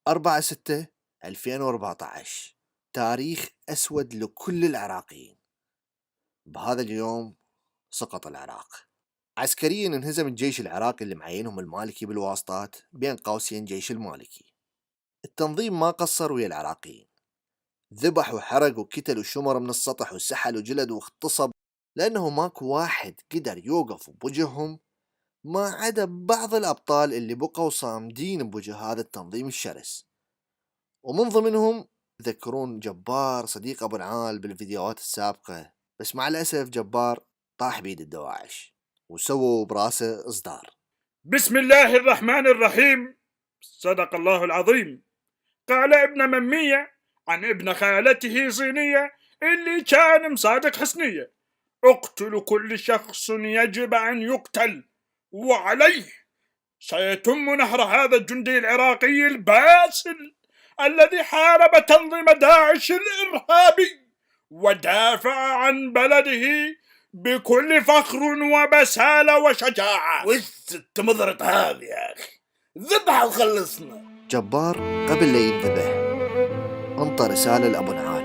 4/6/2014 تاريخ أسود لكل العراقيين. بهذا اليوم سقط العراق عسكريا، انهزم الجيش العراقي اللي معينهم المالكي بالواسطات، بين قوسين جيش المالكي. التنظيم ما قصر ويا العراقيين، ذبح وحرق وكتل وشمر من السطح وسحل وجلد واغتصب، لأنه ماكو واحد قدر يوقف بوجههم ما عدا بعض الأبطال اللي بقوا صامدين بوجه هذا التنظيم الشرس. ومن ضمنهم يذكرون جبار صديق أبو نعال بالفيديوهات السابقة، بس مع الأسف جبار طاح بيد الدواعش وسووا براسه إصدار. بسم الله الرحمن الرحيم. صدق الله العظيم. قال ابن ممية عن ابن خالته صينية اللي كان مصادق حسنية: اقتل كل شخص يجب أن يقتل، وعليه سيتم نهر هذا الجندي العراقي الباسل الذي حارب تنظيم داعش الإرهابي ودافع عن بلده بكل فخر وبسالة وشجاعة. وش التمضرط هذه يا أخي؟ ذبح وخلصنا. جبار قبل لا ينذبح انطى رسالة لأبو نعال: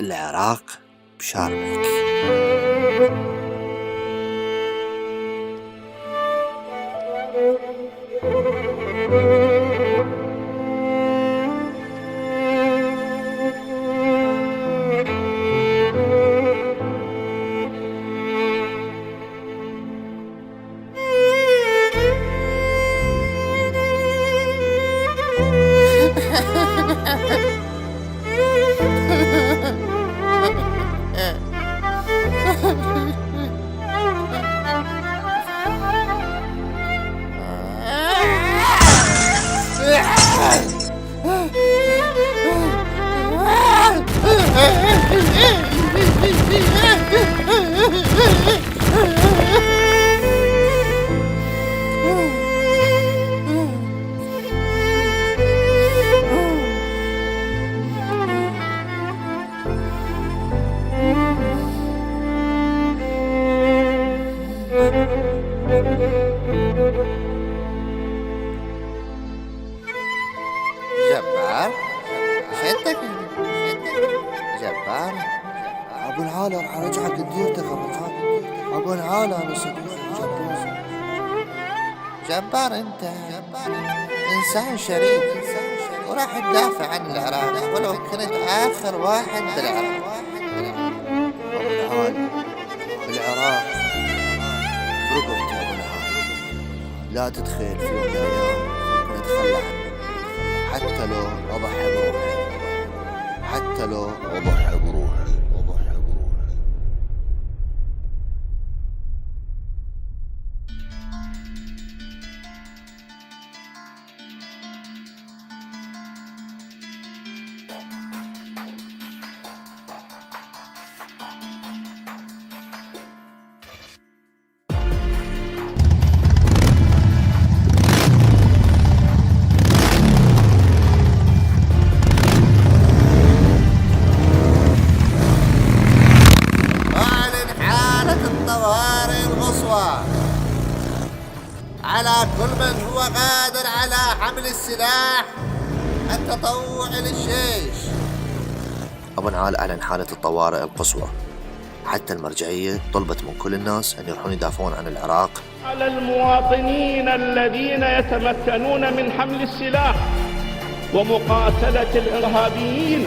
العراق بشارمك. جبار شدك جبار. ابو نعال راح ارجعك لديرتك. ابو نعال انا صديق جبار. انت انسان شريف وراح تدافع عن العراق ولو كنت اخر واحد بالعراق. ابو نعال العراق برقبتي. ابو نعال لا تتخيل في يوم من الايام ممكن اتخلى عنه، حتى لو اضحي بروحي، حتى لو اضحي بروحي. على كل من هو قادر على حمل السلاح التطوع للجيش. أبو نعال أعلن حالة الطوارئ القصوى، حتى المرجعية طلبت من كل الناس أن يروحون يدافعون عن العراق. على المواطنين الذين يتمكنون من حمل السلاح ومقاتلة الإرهابيين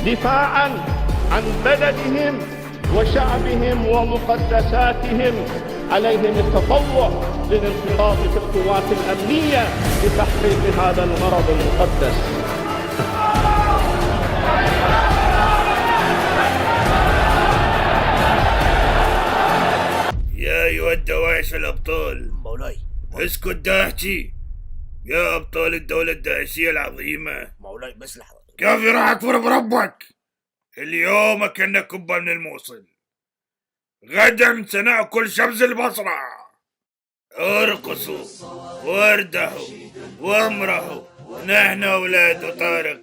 دفاعاً عن بلدهم وشعبهم ومقدساتهم، عليهم التطوع للانخراط في القوات الأمنية لتحقيق هذا الغرض المقدس. يا أيها الدواعش الأبطال، مولاي اسكت داهتي يا أبطال الدولة الداعشية العظيمة. مولاي بس لحظة، كيف راح أكفر بربك؟ اليوم كنا كبة من الموصل، غدا سنأكل شمس البصرة. ارقصوا واردحوا وامرحوا، نحن أولاد طارق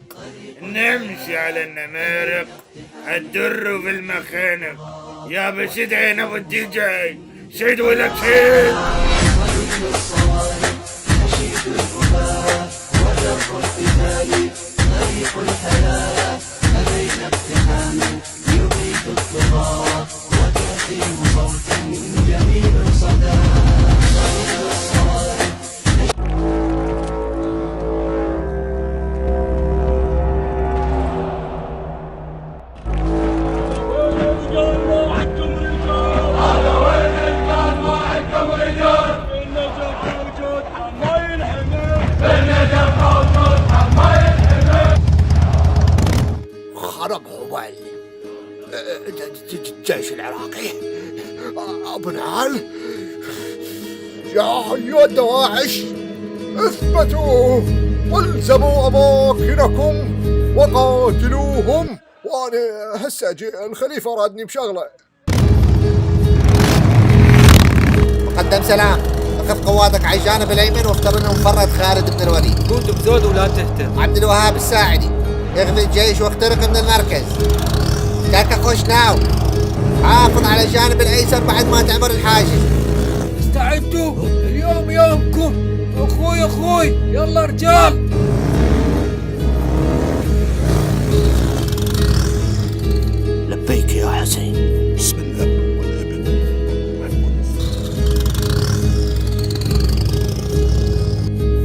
نمشي على النمارق، الدر في المخانق. يا بشد عينا ودي جاي شد ولك شد. هرب هبل. الجيش العراقي أبو نعال، يا أيها الدواعش اثبتوا والزموا أماكنكم وقاتلوهم. وأنا هسه الخليفة رادني بشغلة. مقدم سلام، اخذ قواتك على الجانب الأيمن واختار لهم فرد خالد بن الوليد. قوت بزود ولا تهتم. عبد الوهاب الساعدي، اغذي الجيش واخترق من المركز. كاكا خوش ناو، حافظ على الجانب الأيسر بعد ما تعبر الحاجز. استعدوا، اليوم يومكم. أخوي يلا رجال. لبيك يا حسين. بسم الله والابن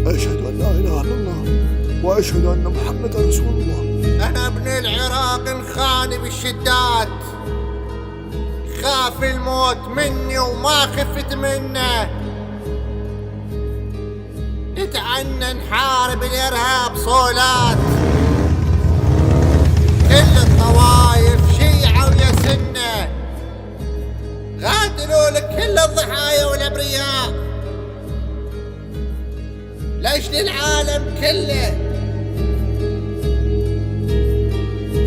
أشهد أن لا إله إلا الله وأشهد أن محمد رسول الله. أنا ابن العراق انخاني بالشدات، خاف الموت مني وما خفت منه. نتعنى نحارب الإرهاب صولات، كل الطوائف شيعة ويسنة، غادروا لك كل الضحايا والأبرياء لأجل العالم كله.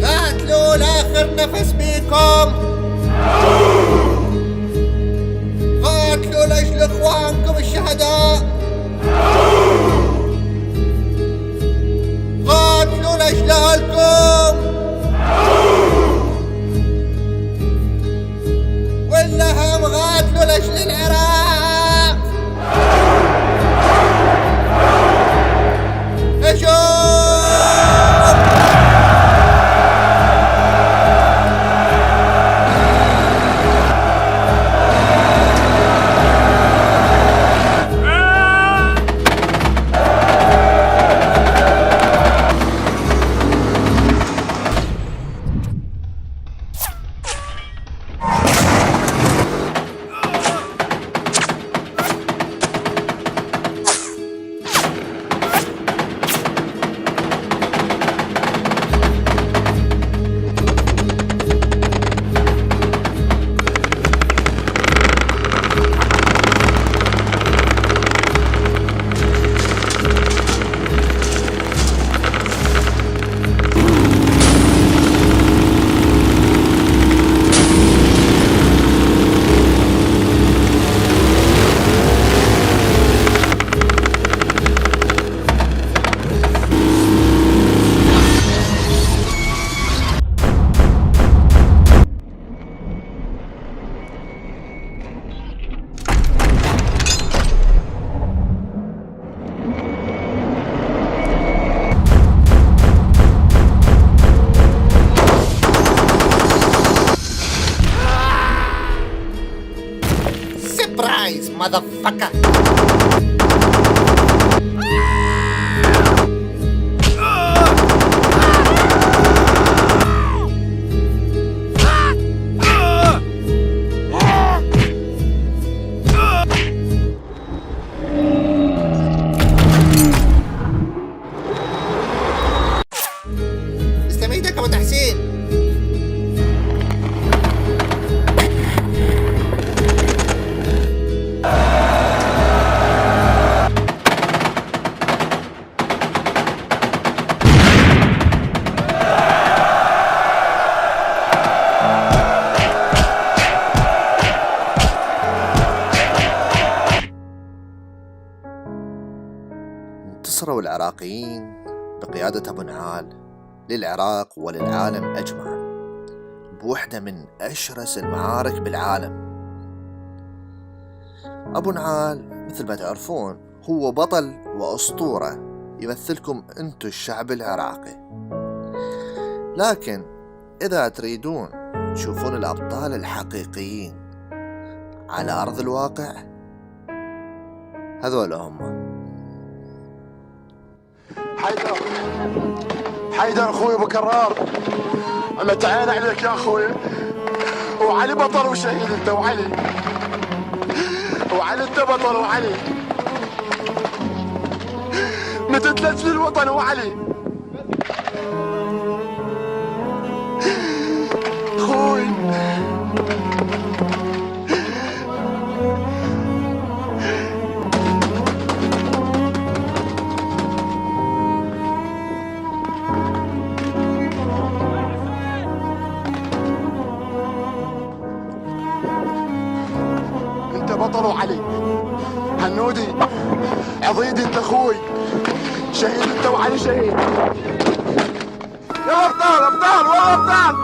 قاتلوا لآخر نفس بيكم، قاتلوا لأجل إخوانكم الشهداء، قاتلوا لأجل أهلكم، ولا هم قاتلوا لأجل العراق. Surprise, motherfucker! استميتك ابو تحسين. انتصروا العراقيين بقيادة أبو نعال للعراق وللعالم أجمع بوحدة من أشرس المعارك بالعالم. أبو نعال مثل ما تعرفون هو بطل وأسطورة يمثلكم أنتو الشعب العراقي، لكن إذا تريدون تشوفون الأبطال الحقيقيين على أرض الواقع هذول هم. حيدر اخوي ابو كرار، انا تعال عليك يا اخوي. وعلي بطل وشهيد انت، وعلي انت بطل، وعلي متت لأجل الوطن، وعلي شهيد انت وعلي شهيد. يا ابطال ابطال والله ابطال.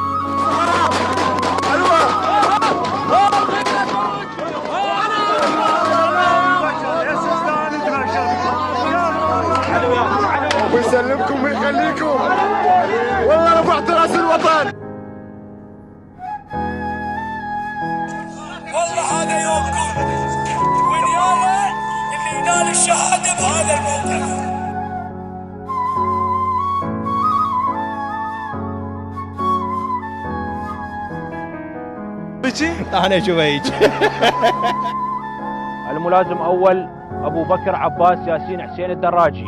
ايوه ويسلمكم ويخليكم، والله رفعت راس الوطن. والله هذا يومكم، واليوم اللي ينال الشهاده بهذا الموقف. انا اشوفه هيك. الملازم أول أبو بكر عباس ياسين حسين الدراجي،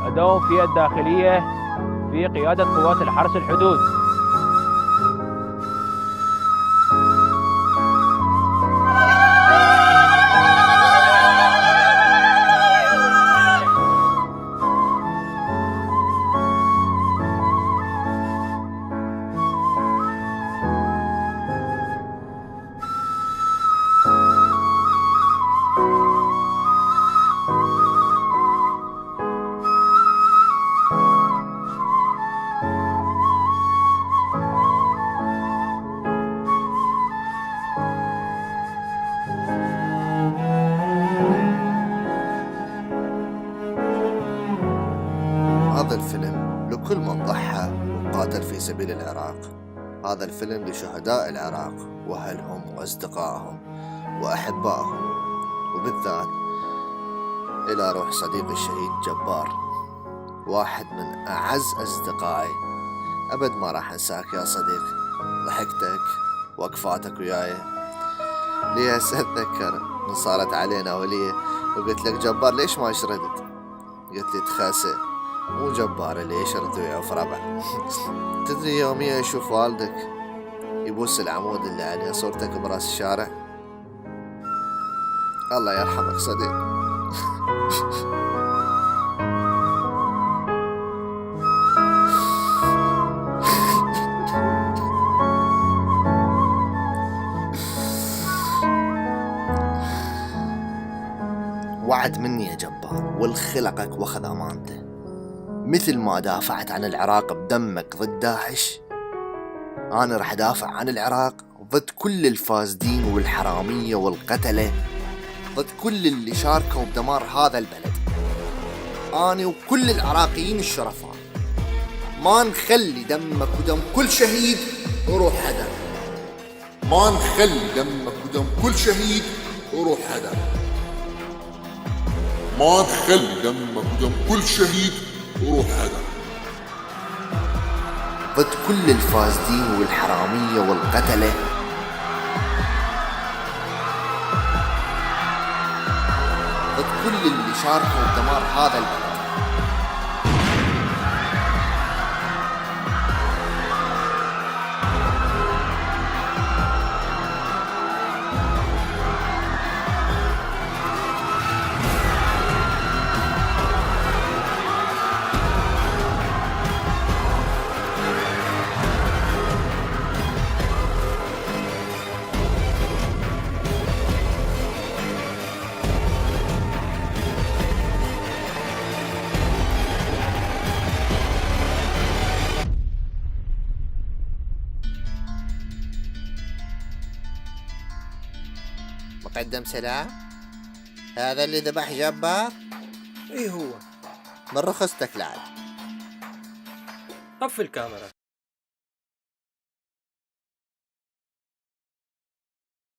أدوم في الداخلية في قيادة قوات الحرس الحدود. هذا الفيلم لكل من ضحى وقاتل في سبيل العراق. هذا الفيلم لشهداء العراق وأهلهم وأصدقائهم وأحبائهم، وبالذات إلى روح صديقي الشهيد جبار، واحد من أعز أصدقائي. أبد ما راح أنساك يا صديق، ضحكتك وقفاتك وياي. لي هسه أتذكر من صارت علينا وليه وقلت لك جبار ليش ما شردت؟ قلت لي تخاسي مو جبار اللي يشرد وياه في ربع. تدري يوميا يشوف والدك يبوس العمود اللي عليه صورتك براس الشارع؟ الله يرحمك صديق. وعد مني يا جبار والخلقك واخذ امانته، مثل ما دافعت عن العراق بدمك ضد داعش، انا راح ادافع عن العراق ضد كل الفاسدين والحرامية والقتلة، ضد كل اللي شاركوا بدمار هذا البلد. انا وكل العراقيين الشرفاء ما نخلي دمك ودم كل شهيد وروح هدر، ما نخلي دمك ودم كل شهيد وروح هدر، ما نخلي دمك ودم كل شهيد وروح هدر، ضد كل الفاسدين والحرامية والقتلة، ضد كل اللي شاركوا بدمار هذا البلد. مقدم سلام، هذا اللي ذبح جبار؟ ايه هو. من رخصتك لعب. طفي الكاميرا.